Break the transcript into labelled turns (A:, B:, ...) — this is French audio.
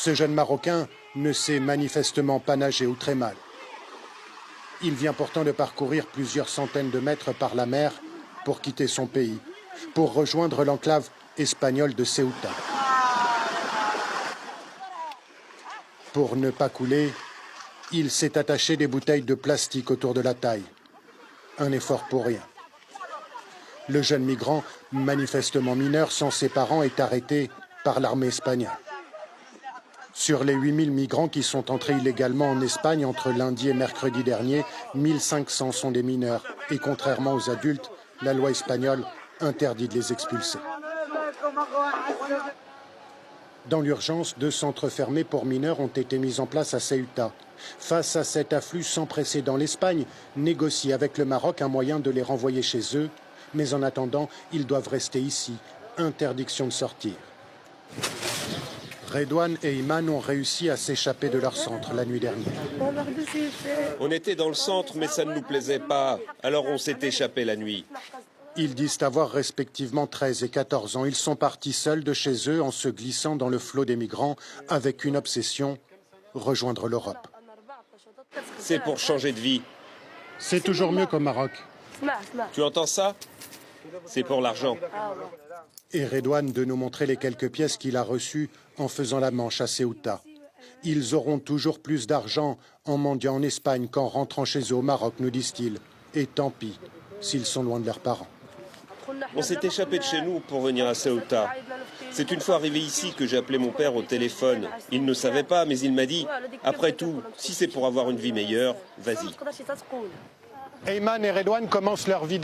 A: Ce jeune Marocain ne sait manifestement pas nager ou très mal. Il vient pourtant de parcourir plusieurs centaines de mètres par la mer pour quitter son pays, pour rejoindre l'enclave espagnole de Ceuta. Pour ne pas couler, il s'est attaché des bouteilles de plastique autour de la taille. Un effort pour rien. Le jeune migrant, manifestement mineur sans ses parents, est arrêté par l'armée espagnole. Sur les 8000 migrants qui sont entrés illégalement en Espagne entre lundi et mercredi dernier, 1500 sont des mineurs. Et contrairement aux adultes, la loi espagnole interdit de les expulser. Dans l'urgence, 2 centres fermés pour mineurs ont été mis en place à Ceuta. Face à cet afflux sans précédent, l'Espagne négocie avec le Maroc un moyen de les renvoyer chez eux. Mais en attendant, ils doivent rester ici. Interdiction de sortir. Redouane et Iman ont réussi à s'échapper de leur centre la nuit dernière.
B: On était dans le centre, mais ça ne nous plaisait pas. Alors on s'est échappé la nuit.
A: Ils disent avoir respectivement 13 et 14 ans. Ils sont partis seuls de chez eux en se glissant dans le flot des migrants avec une obsession, rejoindre l'Europe.
B: C'est pour changer de vie.
A: C'est toujours mieux qu'au Maroc.
B: Tu entends ça? C'est pour l'argent.
A: Et Redouane de nous montrer les quelques pièces qu'il a reçues en faisant la manche à Ceuta. Ils auront toujours plus d'argent en mendiant en Espagne qu'en rentrant chez eux au Maroc, nous disent-ils. Et tant pis s'ils sont loin de leurs parents.
B: On s'est échappé de chez nous pour venir à Ceuta. C'est une fois arrivé ici que j'ai appelé mon père au téléphone. Il ne savait pas, mais il m'a dit « Après tout, si c'est pour avoir une vie meilleure, vas-y ».
A: Ayman et Redouane commencent leur vie